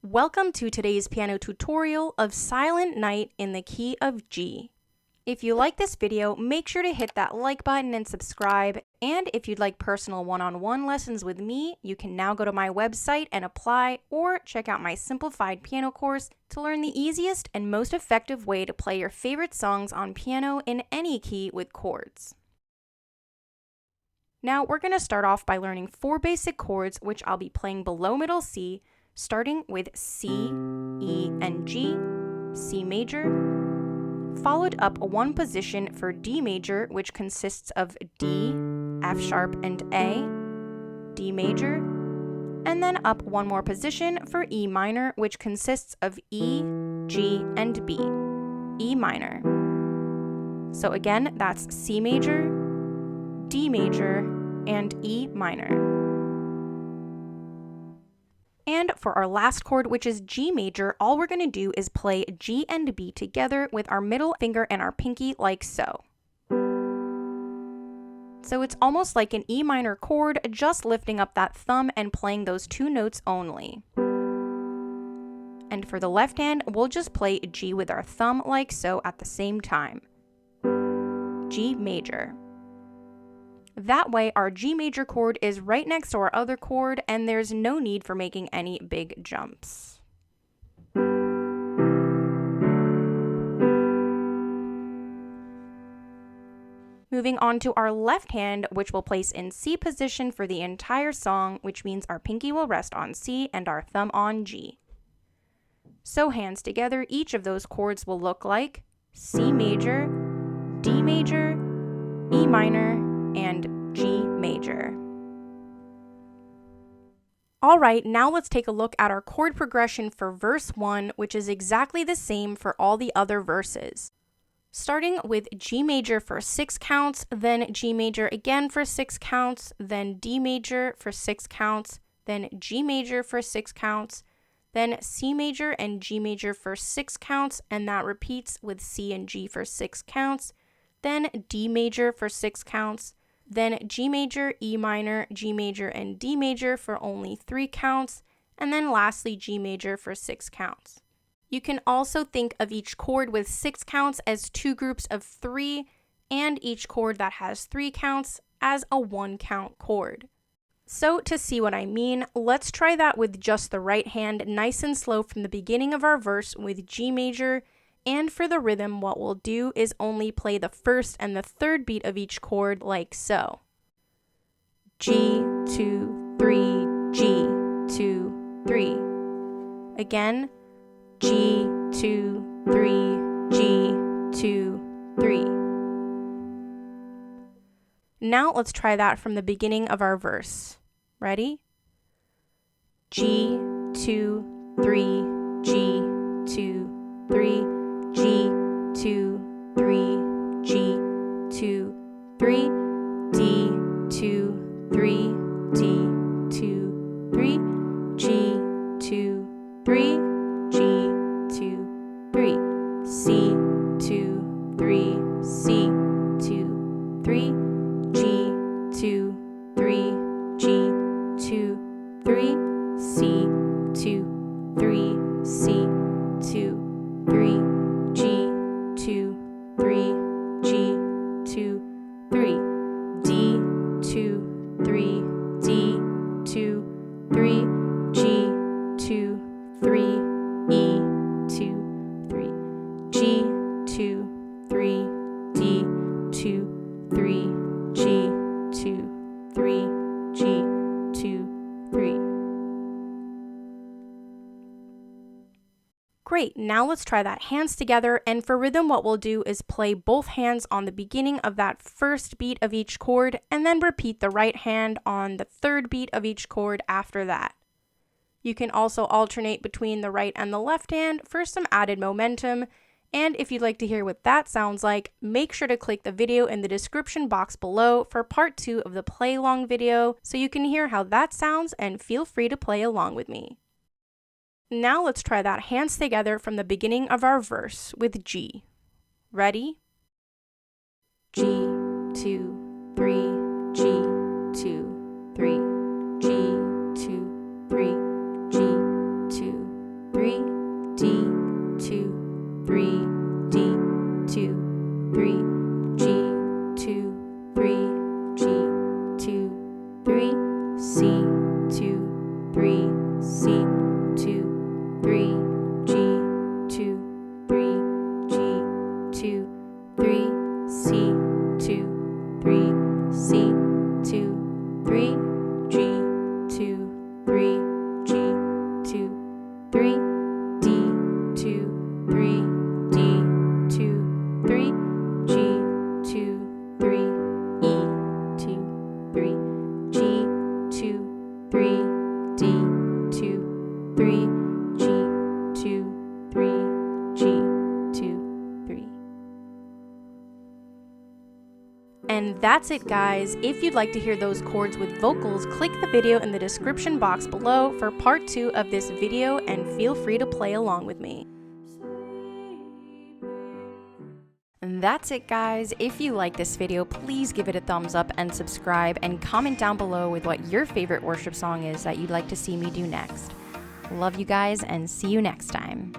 Welcome to today's piano tutorial of Silent Night in the key of G. If you like this video, make sure to hit that like button and subscribe. And if you'd like personal one-on-one lessons with me, you can now go to my website and apply, or check out my Simplified Piano course to learn the easiest and most effective way to play your favorite songs on piano in any key with chords. Now we're going to start off by learning 4 basic chords, which I'll be playing below middle C, starting with C, E, and G, C major, followed up 1 position for D major, which consists of D, F sharp, and A, D major, and then up 1 more position for E minor, which consists of E, G, and B, E minor. So again, that's C major, D major, and E minor. And for our last chord, which is G major, all we're going to do is play G and B together with our middle finger and our pinky like so. So it's almost like an E minor chord, just lifting up that thumb and playing those 2 notes only. And for the left hand, we'll just play G with our thumb like so at the same time. G major. That way, our G major chord is right next to our other chord, and there's no need for making any big jumps. Moving on to our left hand, which we'll place in C position for the entire song, which means our pinky will rest on C and our thumb on G. So hands together, each of those chords will look like C major, D major, E minor, and G major. Alright, now let's take a look at our chord progression for verse 1, which is exactly the same for all the other verses. Starting with G major for 6 counts, then G major again for 6 counts, then D major for 6 counts, then G major for 6 counts, then C major and G major for 6 counts, and that repeats with C and G for 6 counts, then D major for 6 counts, then G major, E minor, G major, and D major for only 3 counts, and then lastly G major for 6 counts. You can also think of each chord with 6 counts as 2 groups of 3, and each chord that has 3 counts as a 1-count chord. So to see what I mean, let's try that with just the right hand, nice and slow from the beginning of our verse with G major. And for the rhythm, what we'll do is only play the first and the third beat of each chord like so. G, 2, 3, G, 2, 3. Again, G, 2, 3, G, 2, 3. Now let's try that from the beginning of our verse. Ready? G, 2, 3, G, 2, 3. G, 2, 3, G, 2, 3, D, 2, 3, D, 2, 3, G, 2, 3, G, 2, 3, C, 2, 3, C, 2, 3, G, 2, 3, G, 2, 3, C, 2, 3, C, 2, 3, G, 2, 3, G, 2, 3, D, 2, 3, D, 2, 3, G, 2, 3, E, 2, 3, G, 2, 3, D, 2, 3, G, 2, 3, G, 2, 3. Great, now let's try that hands together, and for rhythm what we'll do is play both hands on the beginning of that first beat of each chord, and then repeat the right hand on the third beat of each chord after that. You can also alternate between the right and the left hand for some added momentum, and if you'd like to hear what that sounds like, make sure to click the video in the description box below for part 2 of the play along video so you can hear how that sounds, and feel free to play along with me. Now let's try that hands together from the beginning of our verse with G. Ready? G, 2, 3, G, 2, 3, G, 2, 3, G, 2, 2, 3, G, 2, 3, G, 2, 3, C, 2, 3, C, 2, 3, G, 2, 3, G, 2, 3, D, 2, 3, D, 2, 3, G, 2, 3, E, 2, 3, G, 2, 3, D, 2, 3, G, 2, 3, G, 2, 3. And that's it, guys. If you'd like to hear those chords with vocals, click the video in the description box below for part 2 of this video and feel free to play along with me. And that's it, guys. If you like this video, please give it a thumbs up and subscribe, and comment down below with what your favorite worship song is that you'd like to see me do next. Love you guys, and see you next time.